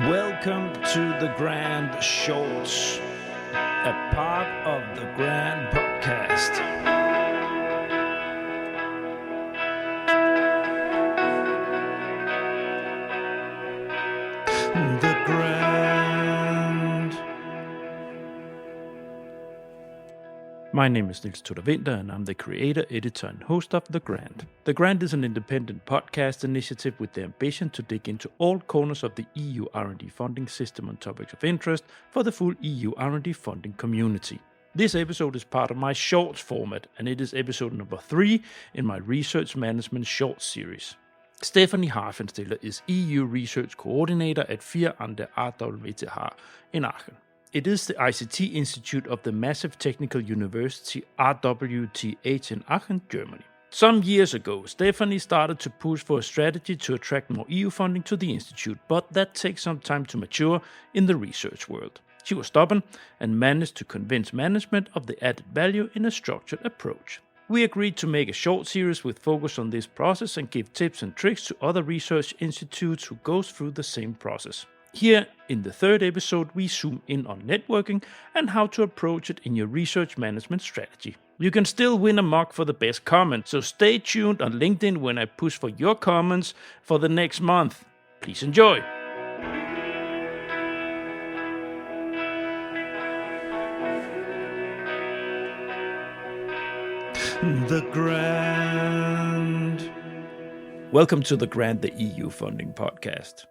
Welcome to the Grand Shorts, a part of the Grand Podcast. The Grand. My name is Niels Tudor Winter, and I'm the creator, editor, and host of The Grand. The Grand is an independent podcast initiative with the ambition to dig into all corners of the EU R&D funding system on topics of interest for the full EU R&D funding community. This episode is part of my shorts format, and it is episode number 3 in my Research Management Shorts series. Stephanie Harfensteller is EU Research Coordinator at 4 an der RWTH in Aachen. It is the ICT Institute of the massive technical university RWTH in Aachen, Germany. Some years ago, Stephanie started to push for a strategy to attract more EU funding to the institute, but that takes some time to mature in the research world. She was stubborn and managed to convince management of the added value in a structured approach. We agreed to make a short series with focus on this process and give tips and tricks to other research institutes who goes through the same process. Here, in the third episode, we zoom in on networking and how to approach it in your research management strategy. You can still win a mug for the best comment, so stay tuned on LinkedIn when I push for your comments for the next month. Please enjoy! The Grand. Welcome to The Grand, the EU funding podcast.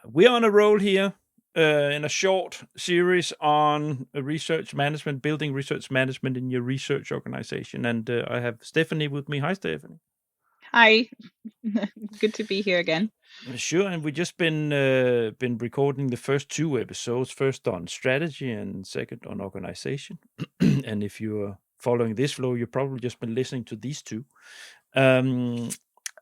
We're on a roll here in a short series on research management, building research management in your research organization. And I have Stephanie with me. Hi, Stephanie. Hi. Good to be here again. Sure. And we've just been recording the first 2 episodes, first on strategy and second on organization. And if you're following this flow, you've probably just been listening to these 2. And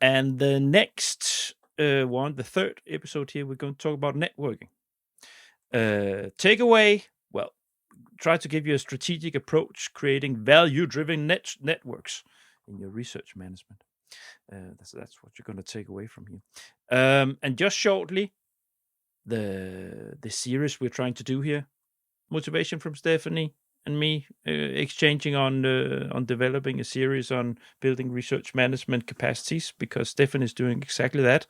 the next the third episode here, we're going to talk about networking. Takeaway, well, try to give you a strategic approach, creating value-driven networks in your research management. That's what you're going to take away from here. And just shortly, the series we're trying to do here, motivation from Stephanie and me, exchanging on developing a series on building research management capacities, because Stefan is doing exactly that,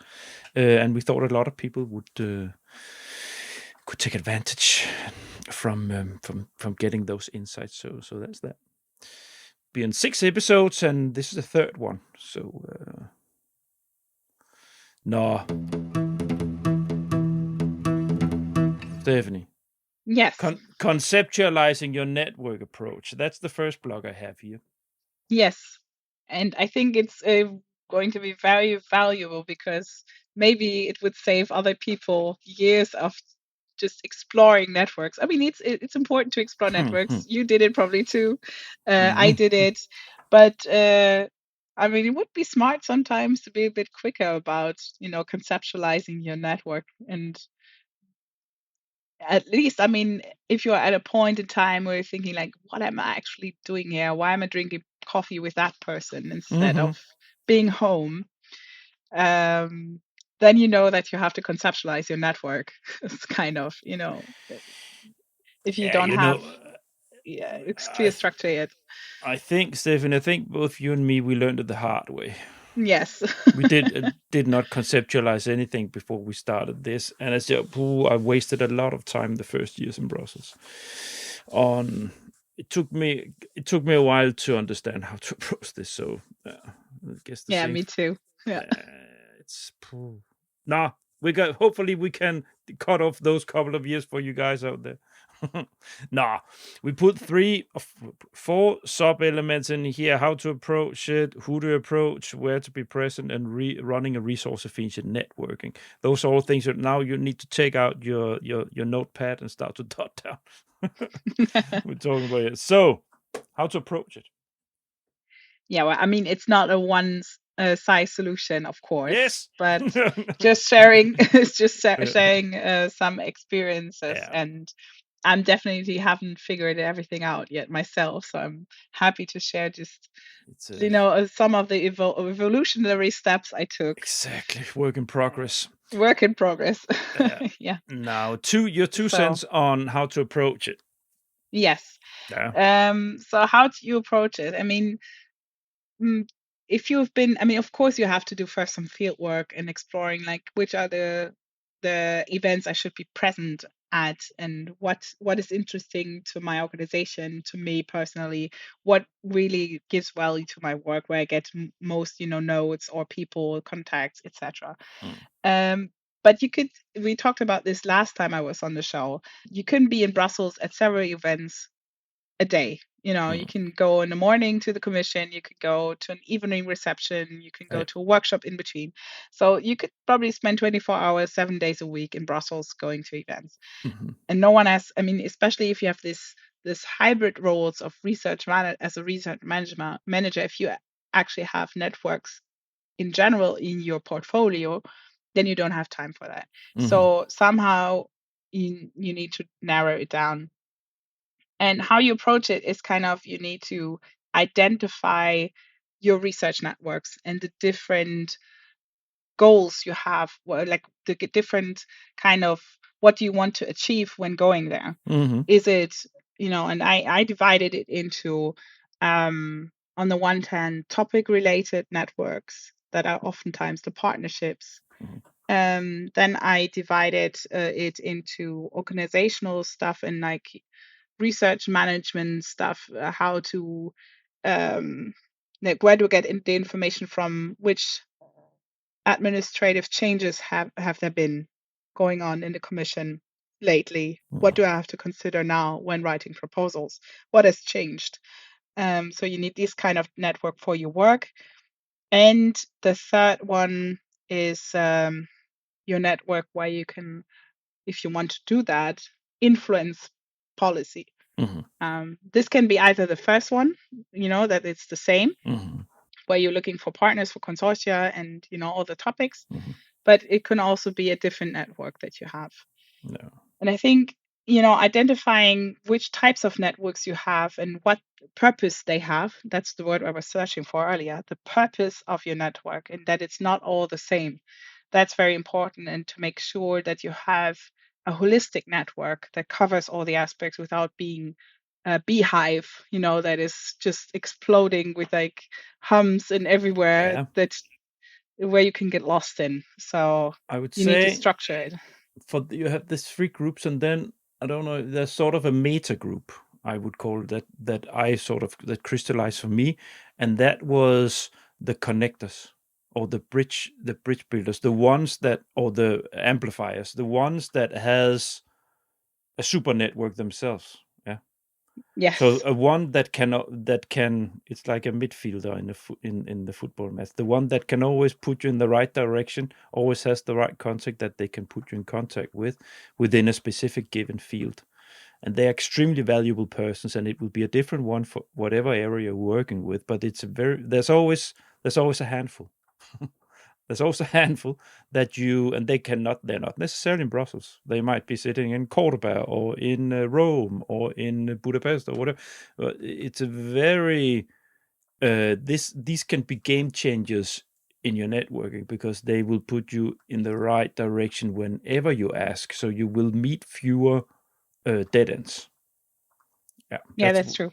and we thought a lot of people could take advantage from getting those insights. So that's that. Be in 6 episodes, and this is the third one. So Stephanie. Yes. Conceptualizing your network approach. That's the first blog I have here. Yes. And I think it's going to be very valuable, because maybe it would save other people years of just exploring networks. I mean, it's important to explore networks. You did it probably too. I did it. But I mean, it would be smart sometimes to be a bit quicker about, conceptualizing your network. And at least, I mean, if you're at a point in time where you're thinking like, what am I actually doing here? Why am I drinking coffee with that person instead of being home? Then you know that you have to conceptualize your network. It's kind of, if you don't have clear structure yet. I think, Stephen, both you and me, we learned it the hard way. Yes. We did not conceptualize anything before we started this, and I wasted a lot of time the first years in Brussels. It took me a while to understand how to approach this. So I guess me too. Yeah. Hopefully we can cut off those couple of years for you guys out there. We put 3 or 4 sub-elements in here: how to approach it, who to approach, where to be present, and running a resource-efficient networking. Those are all things that now you need to take out your notepad and start to dot down. We're talking about it. So, how to approach it? Yeah, well, I mean, it's not a one-size solution, of course. Yes, but just sharing some experiences, and I'm definitely haven't figured everything out yet myself. So I'm happy to share just some of the evolutionary steps I took. Exactly, work in progress. Work in progress. Yeah. Now, your two So cents on how to approach it. yes. Yeah. So how do you approach it? I mean, if you've been, I mean, of course, you have to do first some field work and exploring like which are the events I should be present at, and what is interesting to my organization, to me personally, what really gives value to my work, where I get most, notes or people contacts, etc. Um, but we talked about this last time I was on the show. You can be in Brussels at several events a day. You can go in the morning to the commission, you could go to an evening reception, you can go to a workshop in between. So you could probably spend 24 hours, 7 days a week in Brussels going to events. And no one has, I mean, especially if you have this hybrid roles of as a research manager, if you actually have networks in general in your portfolio, then you don't have time for that. So somehow you need to narrow it down. And how you approach it is kind of, you need to identify your research networks and the different goals you have, like the different kind of what do you want to achieve when going there. Is it, and I divided it into, on the one hand, topic related networks that are oftentimes the partnerships. Then I divided it into organizational stuff and like research management stuff, how to like where to get the information from, which administrative changes have there been going on in the commission lately, what do I have to consider now when writing proposals, what has changed. So you need this kind of network for your work. And the third one is your network where you can, if you want to do that, influence policy. This can be either the first one, that it's the same, where you're looking for partners for consortia and, all the topics, but it can also be a different network that you have. And I think, identifying which types of networks you have and what purpose they have, that's the word I was searching for earlier, the purpose of your network, and that it's not all the same. That's very important. And to make sure that you have a holistic network that covers all the aspects without being a beehive, that is just exploding with like hums and everywhere, where you can get lost in. So I would you need to say structure it. you have these three groups, and then I don't know, there's sort of a meta group, I would call it, that crystallized for me, and that was the connectors, or the bridge builders, the ones that, or the amplifiers, the ones that has a super network themselves. Yes. So a one that can, it's like a midfielder in the football match. The one that can always put you in the right direction, always has the right contact that they can put you in contact with within a specific given field. And they're extremely valuable persons, and it will be a different one for whatever area you're working with. But there's always a handful. There's also a handful that they're not necessarily in Brussels. They might be sitting in Cordoba or in Rome or in Budapest or whatever. It's a very, these can be game changers in your networking, because they will put you in the right direction whenever you ask. So you will meet fewer dead ends. Yeah, that's true.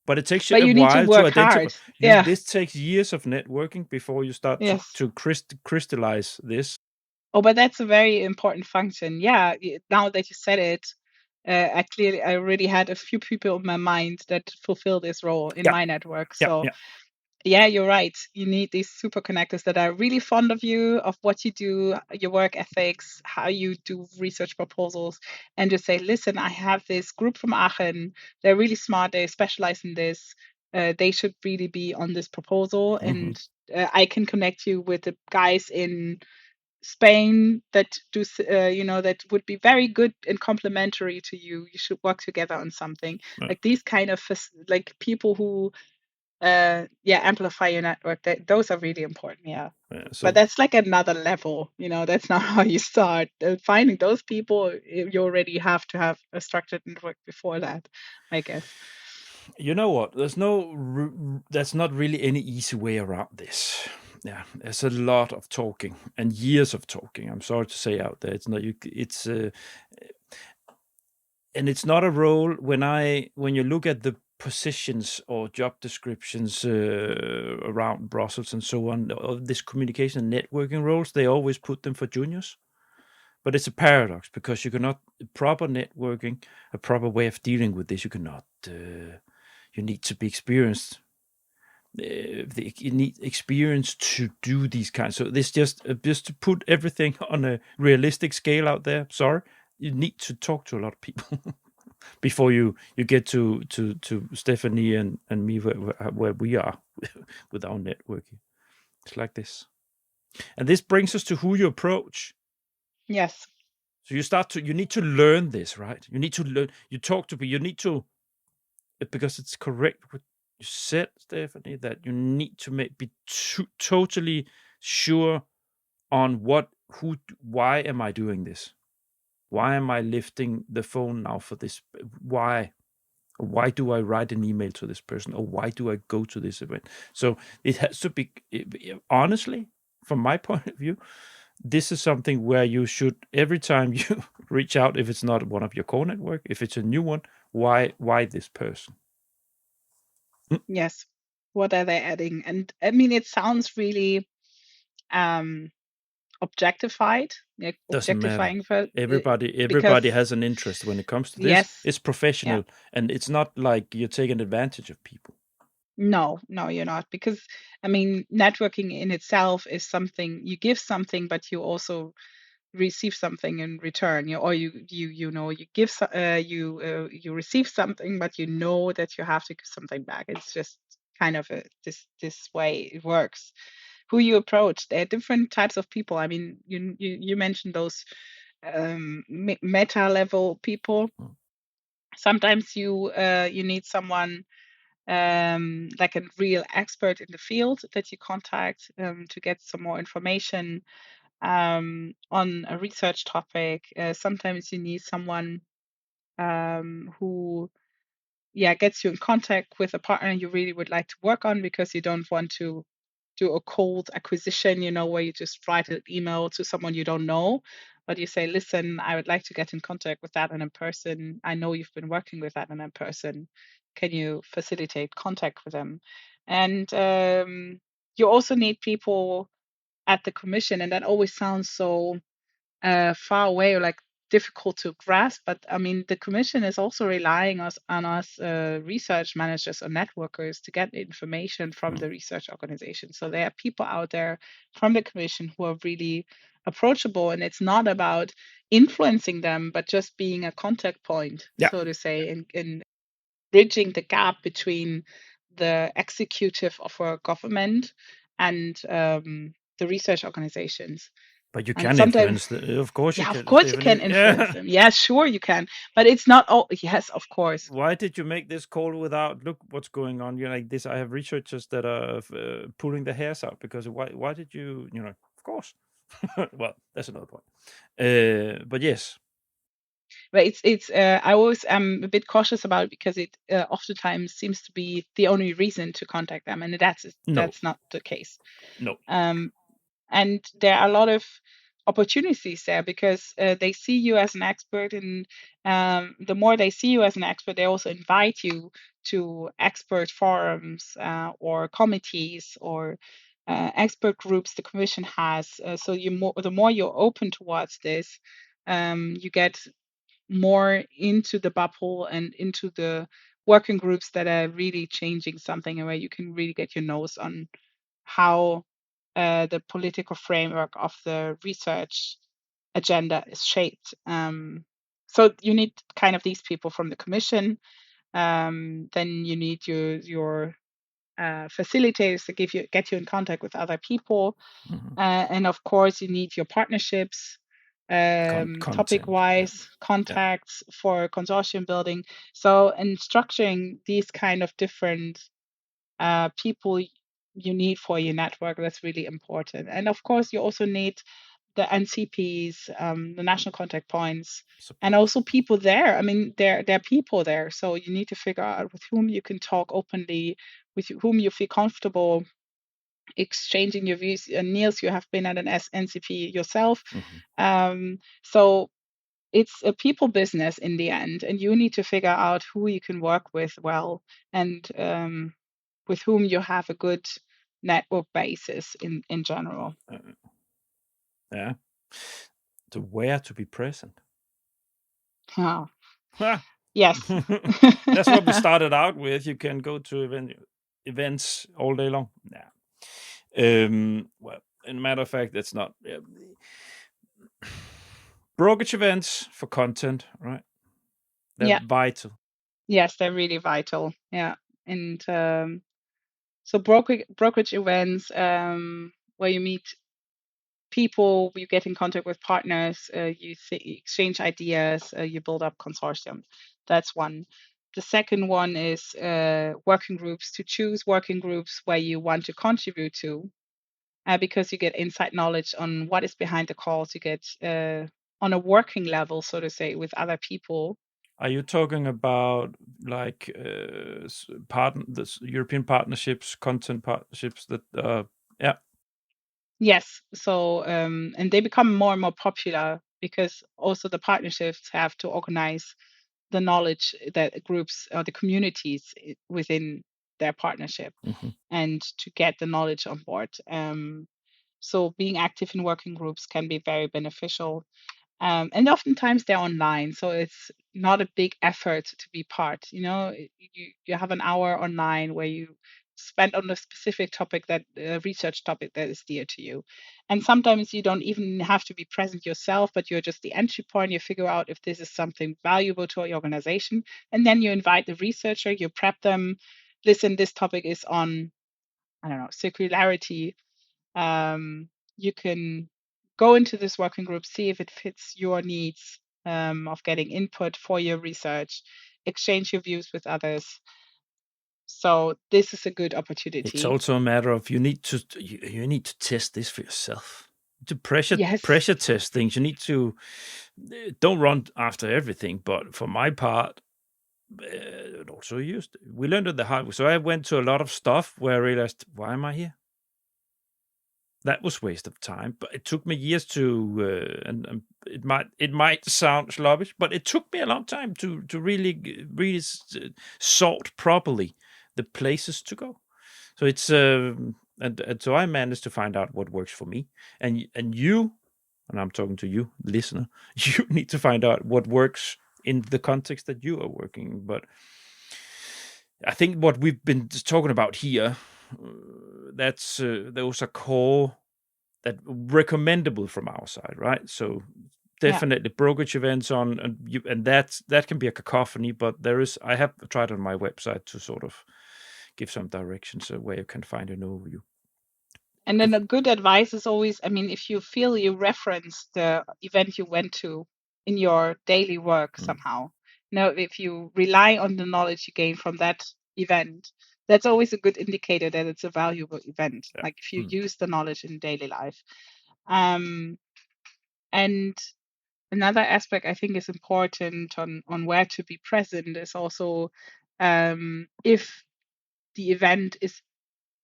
But it takes you But a you need to while to work identify. hard. Yeah. This takes years of networking before you start Yes. to crystallize this. Oh, but that's a very important function. Yeah. Now that you said it, I already had a few people in my mind that fulfill this role in my network. So yeah, you're right. You need these super connectors that are really fond of you, of what you do, your work ethics, how you do research proposals, and just say, listen, I have this group from Aachen. They're really smart. They specialize in this. They should really be on this proposal. And I can connect you with the guys in Spain that do, that would be very good and complementary to you. You should work together on something. Like these kind of like people who amplify your network. Those are really important. But that's like another level. That's not how you start. Finding those people, you already have to have a structured network before that, I guess. You know what? That's not really any easy way around this. Yeah, there's a lot of talking and years of talking. I'm sorry to say out there, it's not you. It's and it's not a role when you look at the positions or job descriptions around Brussels and so on, of this communication and networking roles, they always put them for juniors. But it's a paradox because you cannot proper networking, a proper way of dealing with this. You cannot. You need to be experienced. You need experience to do these kinds. So this just to put everything on a realistic scale out there. Sorry, you need to talk to a lot of people before you get to Stephanie and me where we are with our networking. It's like this, and this brings us to who you approach. Yes. So you need to learn this, right? You need to learn. You talk to people. You need to, because it's correct what you said, Stephanie, that you need to be totally sure on why am I doing this? Why am I lifting the phone now for this? Why? Why do I write an email to this person? Or why do I go to this event? So it has to be, honestly, from my point of view, this is something where you should, every time you reach out, if it's not one of your core network, if it's a new one, why this person? Yes. What are they adding? And I mean, it sounds really objectified, like Doesn't matter. objectifying for Everybody because has an interest when it comes to this. yes, It's professional, and it's not like you're taking advantage of people. no, you're not, because I mean, networking in itself is something you give something, but you also receive something in return. You know, you give you receive something, but you know that you have to give something back. It's just kind of this way it works. Who you approach, there are different types of people. I mean, you mentioned those meta level people. Sometimes you need someone like a real expert in the field that you contact to get some more information on a research topic. Sometimes you need someone who gets you in contact with a partner you really would like to work on, because you don't want to do a cold acquisition, where you just write an email to someone you don't know, but you say, listen, I would like to get in contact with that and in person. I know you've been working with that and in person. Can you facilitate contact with them? And you also need people at the commission, and that always sounds so far away, or like difficult to grasp. But I mean, the commission is also relying on us research managers or networkers to get information from the research organization. So there are people out there from the commission who are really approachable, and it's not about influencing them, but just being a contact point, so to say, in bridging the gap between the executive of our government and the research organizations. But you And can sometimes, influence of course you yeah, of can, course you Stephanie. can influence them. Yeah, sure you can. But it's not all. Yes, of course. Why did you make this call without look what's going on? You're like this. I have researchers that are pulling their hairs out because why did you of course. Well, that's another point. But yes. But it's I always am a bit cautious about it, because it oftentimes seems to be the only reason to contact them, and that's not the case. No. And there are a lot of opportunities there, because they see you as an expert, and the more they see you as an expert, they also invite you to expert forums or committees or expert groups the commission has. So the more you're open towards this, you get more into the bubble and into the working groups that are really changing something, and where you can really get your nose on how the political framework of the research agenda is shaped. So you need kind of these people from the commission. Then you need your facilitators to get you in contact with other people, and of course you need your partnerships, topic-wise contacts for consortium building. So in structuring these kind of different people you need for your network, that's really important. And of course, you also need the NCPs, the national contact points, and also people there. I mean, there are people there, so you need to figure out with whom you can talk openly, with whom you feel comfortable exchanging your views. Niels, you have been at an NCP yourself. Mm-hmm. So it's a people business in the end, and you need to figure out who you can work with well, and with whom you have a good network basis in general. Yeah. So where to be present? Oh. Yes. That's what we started out with. You can go to events all day long. Yeah. Well, in a matter of fact, that's not brokerage events for content, right? They're vital. Yes, they're really vital. Yeah. And so brokerage events where you meet people, you get in contact with partners, you exchange ideas, you build up consortium. That's one. The second one is working groups, to choose working groups where you want to contribute to, because you get inside knowledge on what is behind the calls. You get on a working level, so to say, with other people. Are you talking about like the European partnerships, content partnerships that yeah. Yes. So and they become more and more popular because also the partnerships have to organize the knowledge that groups or the communities within their partnership, Mm-hmm. and to get the knowledge on board. So being active in working groups can be very beneficial. And oftentimes they're online, so it's not a big effort to be part. You have an hour online where you spend on a specific topic, that research topic that is dear to you. And sometimes you don't even have to be present yourself, but you're just the entry point. You figure out if this is something valuable to your organization, and then you invite the researcher, you prep them. Listen, this topic is on, I don't know, circularity. You can go into this working group, see if it fits your needs, of getting input for your research, exchange your views with others. So this is a good opportunity. It's also a matter of you need to test this for yourself. To Yes. pressure test things. You need to don't run after everything. But for my part, also we learned it the hard way. So I went to a lot of stuff where I realized, why am I here? That was waste of time. But it took me years to, and it might sound slobbish, but it took me a long time to really sort properly the places to go. So it's and so I managed to find out what works for me, and you, and I'm talking to you, listener, you need to find out what works in the context that you are working. But I think what we've been talking about here, that's those are core that recommendable from our side, right? So definitely brokerage events on, and that can be a cacophony, but I have tried on my website to sort of give some directions where you can find an overview. And then a good advice is always, I mean, if you feel you reference the event you went to in your daily work somehow, if you rely on the knowledge you gain from that event, that's always a good indicator that it's a valuable event. Yeah. Like if you use the knowledge in daily life. And another aspect I think is important on where to be present is also, if the event is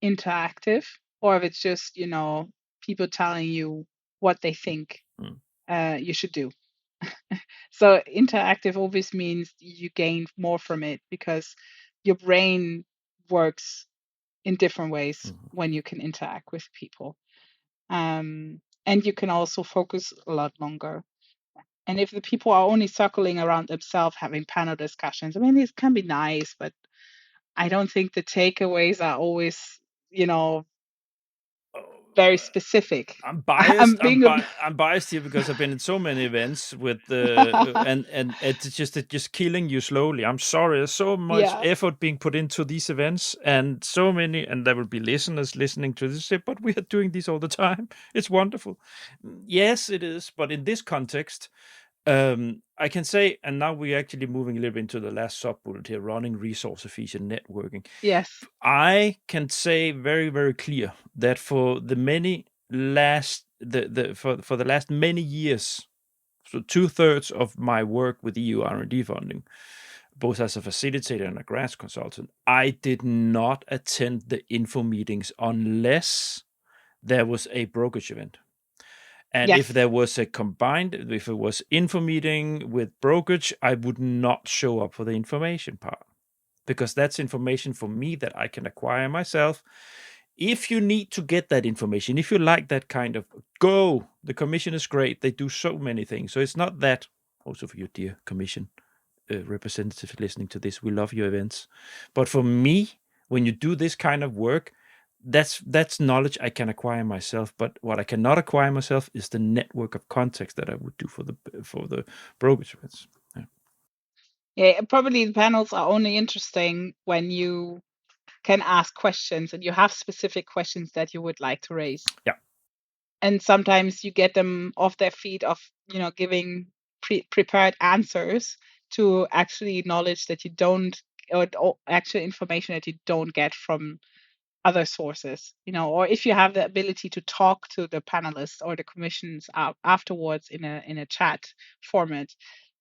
interactive, or if it's just people telling you what they think you should do. So interactive always means you gain more from it, because your brain works in different ways when you can interact with people, and you can also focus a lot longer. And if the people are only circling around themselves having panel discussions, I mean, this can be nice, but I don't think the takeaways are always very specific. I'm biased. I'm I'm biased here because I've been in so many events with the and it's just killing you slowly. I'm sorry. There's so much effort being put into these events, and so many, and there will be listeners listening to this. But we are doing this all the time. It's wonderful. Yes, it is. But in this context, I can say, and now we're actually moving a little bit into the last sub bullet here: running resource efficient networking. Yes. I can say very, very clear that for the last many years, so 2/3 of my work with EU R&D funding, both as a facilitator and a grants consultant, I did not attend the info meetings unless there was a brokerage event. And if Yes. there was a combined, if it was info meeting with brokerage, I would not show up for the information part, because that's information for me that I can acquire myself. If you need to get that information, if you like that kind of, go. The commission is great. They do so many things. So it's not that, also for you, dear commission representatives listening to this, we love your events. But for me, when you do this kind of work, that's knowledge I can acquire myself. But what I cannot acquire myself is the network of context that I would do for the brokerage events. Yeah, probably the panels are only interesting when you can ask questions and you have specific questions that you would like to raise. Yeah. And sometimes you get them off their feet of, giving prepared answers to actually knowledge that you don't, or actual information that you don't get from other sources, or if you have the ability to talk to the panelists or the commissions afterwards in a chat format,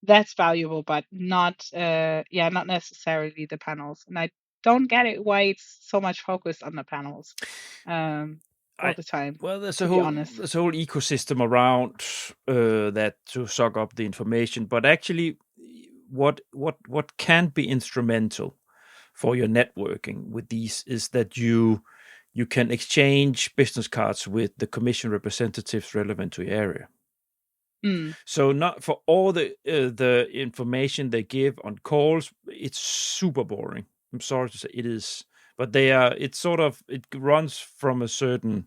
that's valuable, but not necessarily the panels. And I don't get it why it's so much focused on the panels all the time. Well, there's to a be honest. whole ecosystem around that to suck up the information. But actually, what can be instrumental for your networking with these is that you can exchange business cards with the commission representatives relevant to your area. So not for all the information they give on calls, it's super boring. I'm sorry to say it is, but it runs from a certain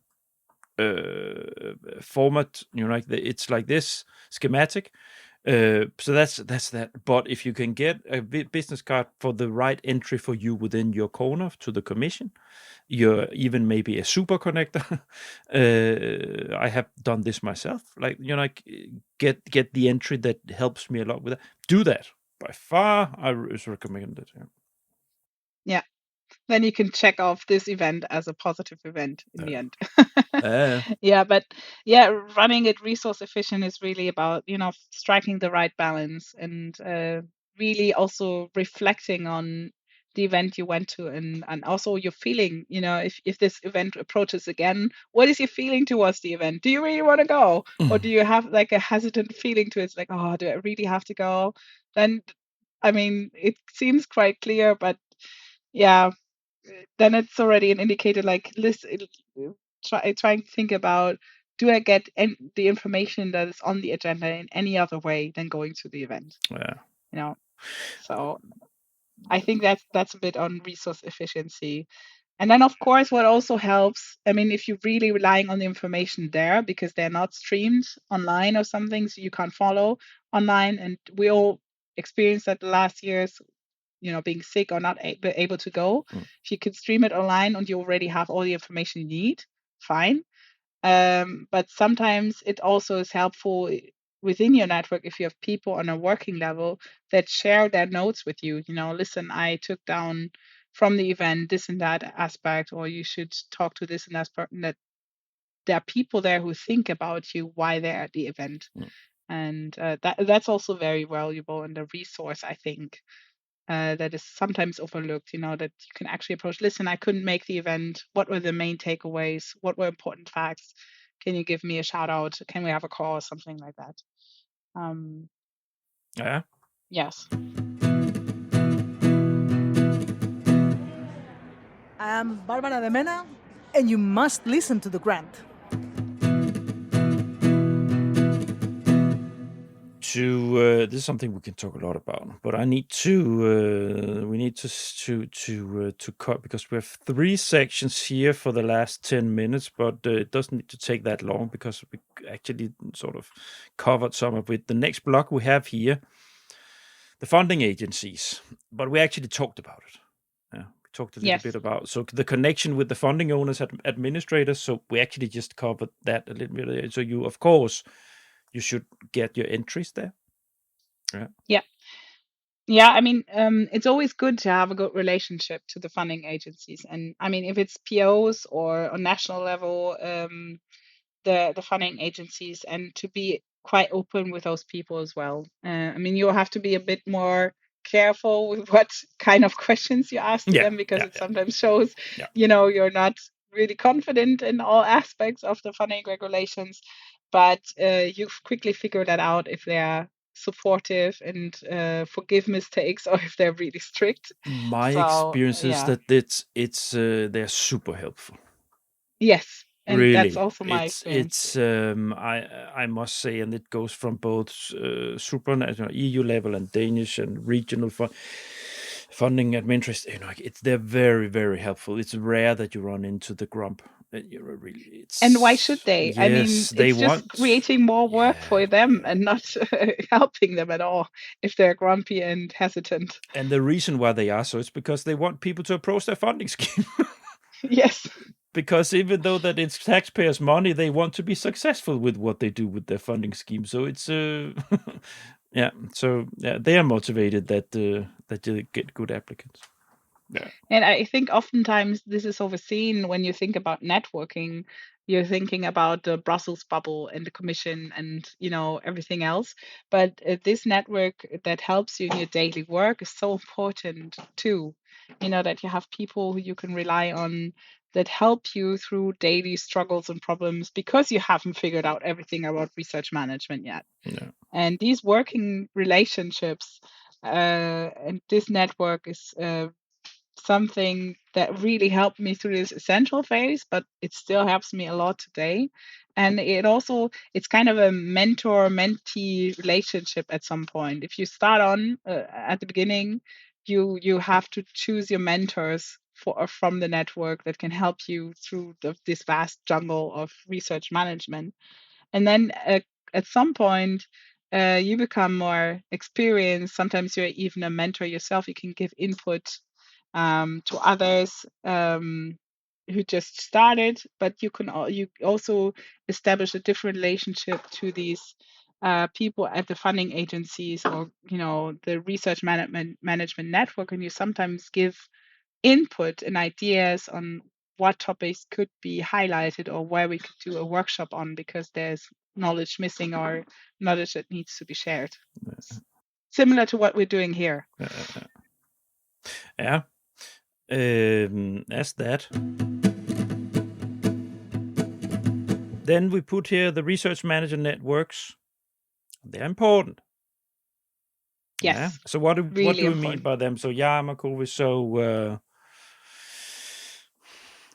format, it's like this schematic. So that's that. But if you can get a business card for the right entry for you within your corner to the commission, you're even maybe a super connector. I have done this myself. Get the entry that helps me a lot with that. Do that. By far, I recommend it. Yeah. Then you can check off this event as a positive event in the end. Yeah, but running it resource efficient is really about, striking the right balance and really also reflecting on the event you went to and also your feeling, if this event approaches again, what is your feeling towards the event? Do you really want to go? Or do you have like a hesitant feeling to it? It's like, oh, do I really have to go? Then, I mean, it seems quite clear, but yeah, then it's already an indicator, like trying to think about, do I get the information that is on the agenda in any other way than going to the event? Yeah. So I think that's a bit on resource efficiency. And then, of course, what also helps, I mean, if you're really relying on the information there because they're not streamed online or something, so you can't follow online, and we all experienced that the last years, being sick or not able to go. If you could stream it online and you already have all the information you need, fine. But sometimes it also is helpful within your network if you have people on a working level that share their notes with you. Listen, I took down from the event this and that aspect, or you should talk to this and that person. That there are people there who think about you while they're at the event. And that's also very valuable and a resource, I think, that is sometimes overlooked, that you can actually approach. Listen, I couldn't make the event. What were the main takeaways? What were important facts? Can you give me a shout out? Can we have a call or something like that? Yeah. Yes. I am Barbara de Mena, and you must listen to the grant. This is something we can talk a lot about, but I need to we need to cut, because we have 3 sections here for the last 10 minutes, but it doesn't need to take that long because we actually sort of covered some of it. The next block we have here, the funding agencies, but we actually talked about it. Yeah, we talked a little bit about the connection with the funding owners, administrators. So we actually just covered that a little bit. So you, of course, you should get your entries there. Yeah. I mean, it's always good to have a good relationship to the funding agencies. And I mean, if it's POs or on national level, the funding agencies, and to be quite open with those people as well. I mean, you have to be a bit more careful with what kind of questions you ask to them, because it sometimes shows, you're not really confident in all aspects of the funding regulations, but you quickly figure that out if they are supportive and forgive mistakes, or if they're really strict. My experience is that they're super helpful. Yes. And really, that's also my experience. I must say, and it goes from both supranational EU level and Danish and regional funding administration. They're very, very helpful. It's rare that you run into the grump. And why should they? Yes, I mean, it's just creating more work for them and not helping them at all if they're grumpy and hesitant. And the reason why they are so is because they want people to approach their funding scheme. Yes. Because even though that it's taxpayers' money, they want to be successful with what they do with their funding scheme. So it's they are motivated that you get good applicants. Yeah. And I think oftentimes this is overseen when you think about networking. You're thinking about the Brussels bubble and the Commission and everything else. But this network that helps you in your daily work is so important too. That you have people who you can rely on, that help you through daily struggles and problems, because you haven't figured out everything about research management yet. Yeah. And these working relationships and this network is something that really helped me through this essential phase, but it still helps me a lot today. And it's kind of a mentor-mentee relationship at some point. If you start on at the beginning, you have to choose your mentors from the network that can help you through this vast jungle of research management. And then at some point, you become more experienced. Sometimes you're even a mentor yourself. You can give input to others who just started, but you also establish a different relationship to these people at the funding agencies, or the research management network, and you sometimes give input and ideas on what topics could be highlighted or where we could do a workshop on, because there's knowledge missing or knowledge that needs to be shared. Similar to what we're doing here. Yeah. As that. Then we put here the research manager networks. They're important. Yes. Yeah. So what do we mean by them? So EARMA,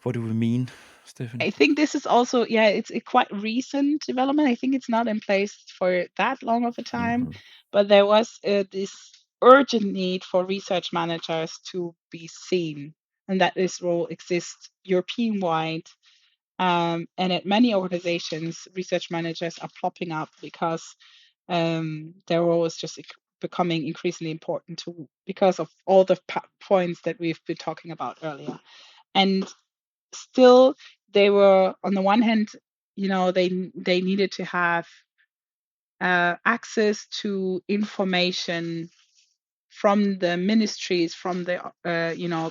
what do we mean, Stephanie? I think this is also, it's a quite recent development. I think it's not in place for that long of a time, but there was this urgent need for research managers to be seen, and that this role exists European-wide. And at many organizations, research managers are plopping up because their role is just becoming increasingly important because of all the points that we've been talking about earlier. And still, they were, on the one hand, they needed to have access to information from the ministries, from the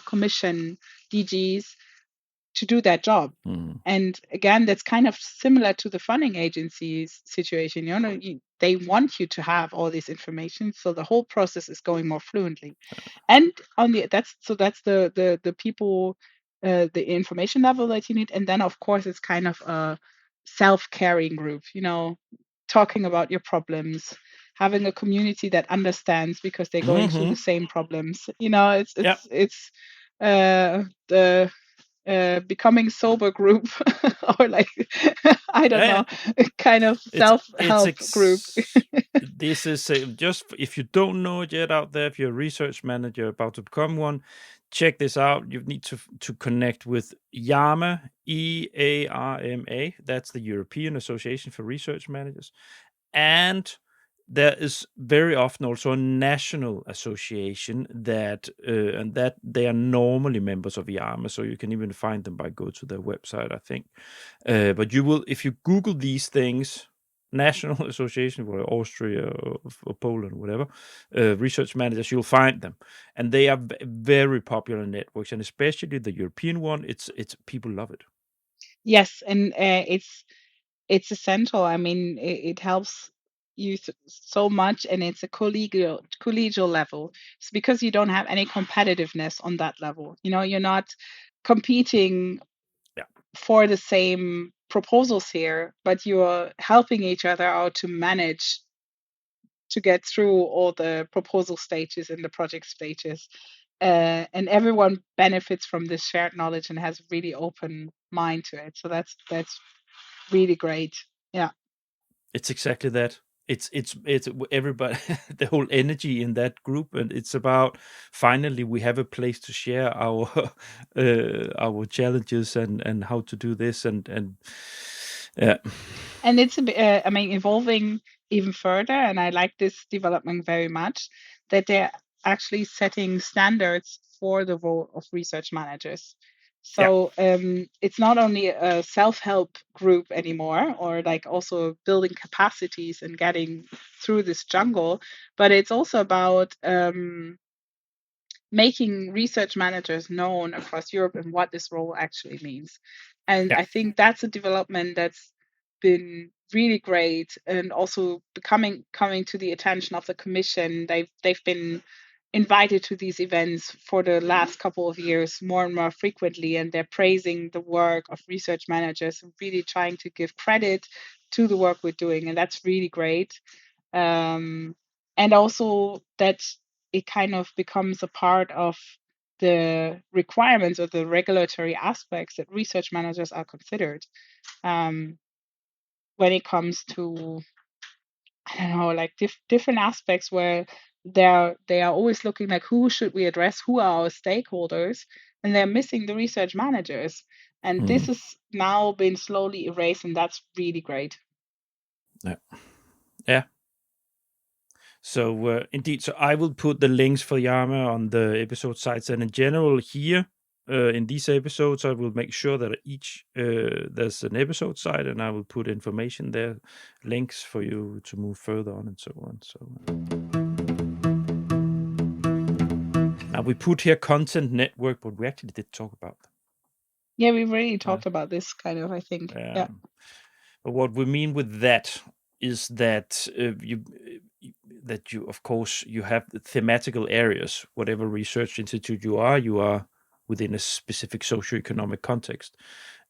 commission DGs, to do that job. And again, that's kind of similar to the funding agencies situation. They want you to have all this information, so the whole process is going more fluently. And that's the people, the information level that you need. And then of course it's kind of a self-caring group, talking about your problems, having a community that understands because they're going through the same problems. It's the becoming sober group, or like I don't know, kind of self-help group. This is just, if you don't know it yet out there, if you're a research manager about to become one, check this out. You need to connect with EARMA, EARMA. That's the European Association for Research Managers. And there is very often also a national association that they are normally members of EARMA, so you can even find them by go to their website, I think. But you will, if you Google these things, National Association for Austria or Poland, whatever, research managers, you'll find them, and they are very popular networks, and especially the European one. It's people love it. Yes, and it's essential. I mean, it helps you so much, and it's a collegial level. It's because you don't have any competitiveness on that level. You're not competing for the same proposals here, but you're helping each other out to manage to get through all the proposal stages and the project stages. And everyone benefits from this shared knowledge and has a really open mind to it. So that's really great. Yeah. It's exactly that. It's everybody, the whole energy in that group, and it's about finally we have a place to share our challenges and how to do this and yeah. And it's evolving even further, and I like this development very much, that they're actually setting standards for the role of research managers. So it's not only a self-help group anymore, or like also building capacities and getting through this jungle, but it's also about making research managers known across Europe and what this role actually means. And I think that's a development that's been really great, and also coming to the attention of the Commission. They've been invited to these events for the last couple of years more and more frequently, and they're praising the work of research managers and really trying to give credit to the work we're doing, and that's really great. And also that it kind of becomes a part of the requirements or the regulatory aspects that research managers are considered when it comes to, I don't know, like different aspects where they are always looking like, who should we address, who are our stakeholders, and they're missing the research managers. And this has now been slowly erased, and that's really great. Yeah. So indeed, so I will put the links for EARMA on the episode sites, and in general here in these episodes, I will make sure that each there's an episode site, and I will put information there, links for you to move further on and so on. So now we put here content network, but we actually did talk about them. Yeah, we've already talked about this kind of, I think. Yeah. But what we mean with that is that you of course you have thematical areas. Whatever research institute you are within a specific socioeconomic context,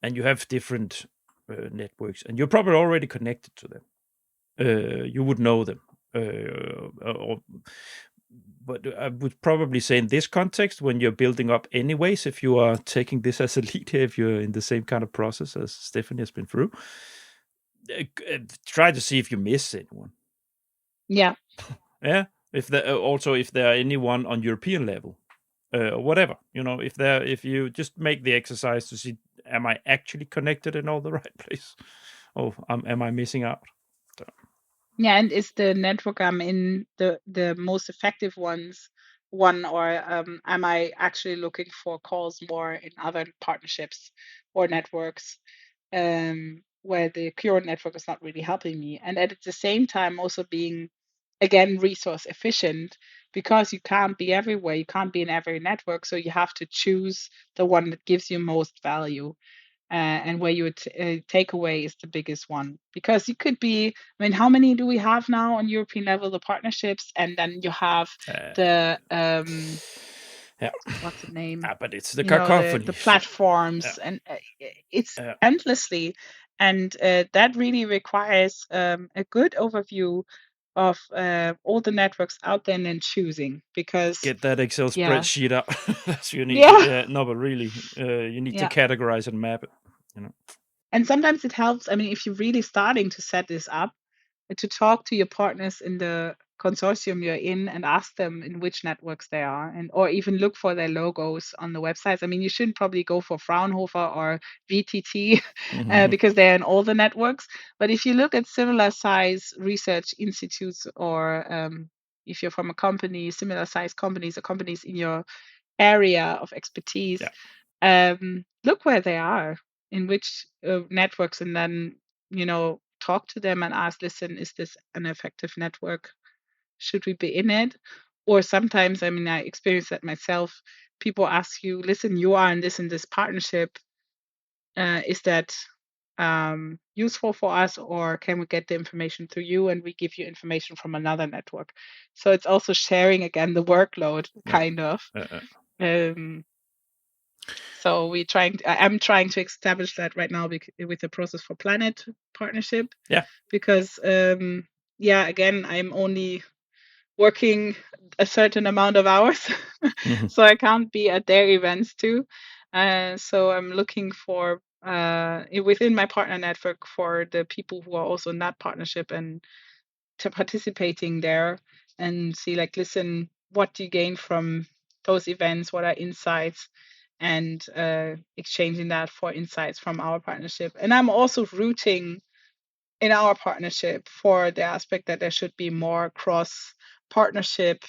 and you have different networks, and you're probably already connected to them. You would know them, but I would probably say in this context, when you're building up anyways, if you are taking this as a lead here, if you're in the same kind of process as Stephanie has been through, try to see if you miss anyone. Yeah. Yeah. If there are anyone on European level, or whatever, if you just make the exercise to see, am I actually connected in all the right place, or am I missing out? So. Yeah, and is the network I'm in the most effective one, or am I actually looking for calls more in other partnerships or networks where the current network is not really helping me? And at the same time also being, again, resource efficient, because you can't be everywhere, you can't be in every network, so you have to choose the one that gives you most value. And where your takeaway is the biggest one, because you could be, I mean, how many do we have now on European level, the partnerships, and then you have the what's the name? But it's the cacophony, the platforms, and it's endlessly, and that really requires a good overview of all the networks out there and then choosing, because get that Excel spreadsheet out. That's you need. No, but really, you need to categorize and map it. And sometimes it helps. I mean, if you're really starting to set this up, to talk to your partners in the consortium you're in and ask them in which networks they are, or even look for their logos on the websites. I mean, you shouldn't probably go for Fraunhofer or VTT because they're in all the networks. But if you look at similar size research institutes, or if you're from a company, similar size companies, or companies in your area of expertise, look where they are, in which networks, and then talk to them and ask, listen, is this an effective network? Should we be in it? Or sometimes, I mean, I experienced that myself, people ask you, listen, you are in this partnership, is that useful for us, or can we get the information through you and we give you information from another network? So it's also sharing again the workload, kind of. So I'm trying to establish that right now with the Process for Planet partnership. Yeah. Because again, I'm only working a certain amount of hours, so I can't be at their events too. So I'm looking for within my partner network for the people who are also in that partnership and participating there, and see, like, listen, what do you gain from those events? What are insights? And exchanging that for insights from our partnership. And I'm also rooting in our partnership for the aspect that there should be more cross partnership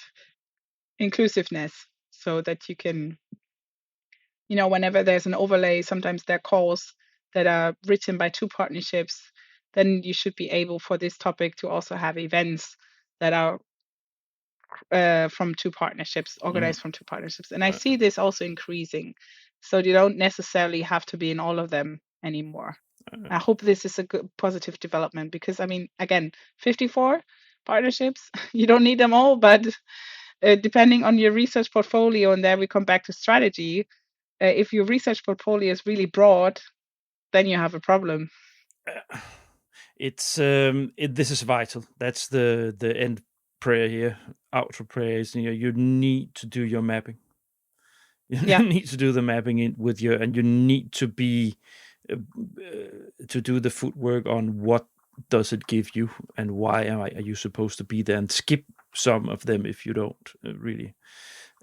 inclusiveness, so that you can, whenever there's an overlay, sometimes there are calls that are written by two partnerships, then you should be able for this topic to also have events that are from two partnerships, organized from two partnerships. And I see this also increasing. So you don't necessarily have to be in all of them anymore. I hope this is a good positive development, because, I mean, again, 54 partnerships, you don't need them all, but depending on your research portfolio, and there we come back to strategy, if your research portfolio is really broad, then you have a problem. This is vital. That's the end prayer here, outro prayer is, you need to do your mapping. You need to do the mapping and you need to be to do the footwork on what does it give you and why are you supposed to be there, and skip some of them if you don't really.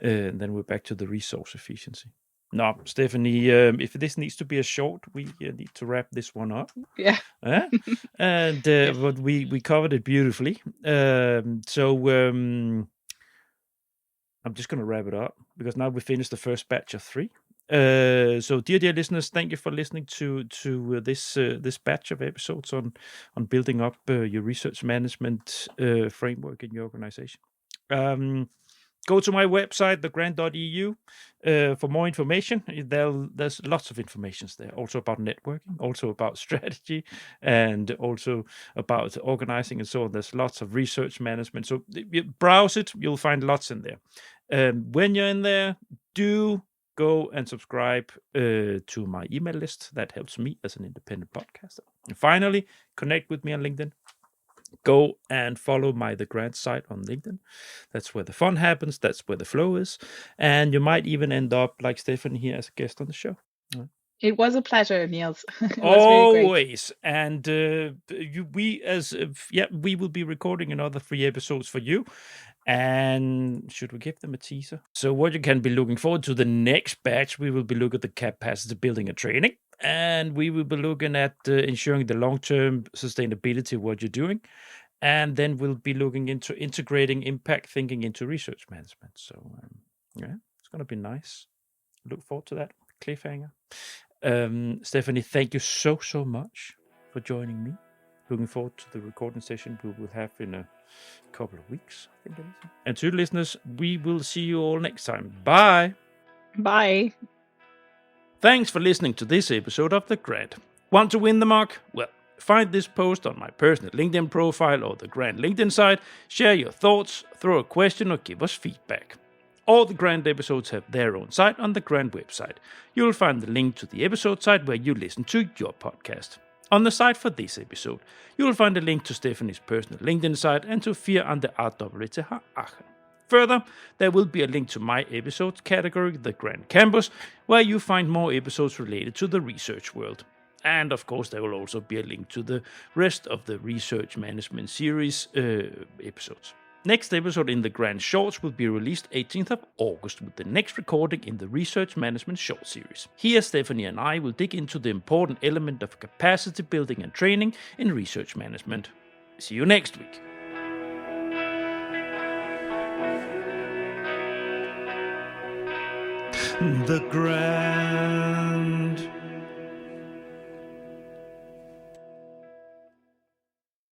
And then we're back to the resource efficiency. No, Stephanie, if this needs to be a short, we need to wrap this one up. Yeah. And Yes. but we covered it beautifully. I'm just going to wrap it up, because now we finished the first batch of 3. So dear listeners, thank you for listening to this batch of episodes on building up your research management framework in your organization. Go to my website, thegrant.eu, for more information. There's lots of information there, also about networking, also about strategy, and also about organizing and so on. There's lots of research management. So you browse it, you'll find lots in there. When you're in there, do go and subscribe to my email list. That helps me as an independent podcaster. And finally, connect with me on LinkedIn. Go and follow The Grant site on LinkedIn. That's where the fun happens. That's where the flow is. And you might even end up like Stephanie here as a guest on the show. It was a pleasure, Niels. It was always really great. And we will be recording another 3 episodes for you. And should we give them a teaser? So what you can be looking forward to, the next batch, we will be looking at the capacity building and training. And we will be looking at ensuring the long-term sustainability of what you're doing. And then we'll be looking into integrating impact thinking into research management. So, it's going to be nice. Look forward to that. Cliffhanger. Stephanie, thank you so much for joining me. Looking forward to the recording session we will have in a couple of weeks, I think it is. And to listeners, we will see you all next time. Bye. Bye. Thanks for listening to this episode of The Grant. Want to win the mug? Well, find this post on my personal LinkedIn profile or the Grant LinkedIn site, share your thoughts, throw a question or give us feedback. All the Grant episodes have their own site on the Grant website. You'll find the link to the episode site where you listen to your podcast. On the site for this episode, you will find a link to Stephanie's personal LinkedIn site and to Fear on the RWTH Aachen. Further, there will be a link to my episodes category, the Grant Campus, where you find more episodes related to the research world. And of course, there will also be a link to the rest of the research management series episodes. Next episode in the Grant Shorts will be released 18th of August with the next recording in the Research Management Short Series. Here, Stephanie and I will dig into the important element of capacity building and training in research management. See you next week. The Grant.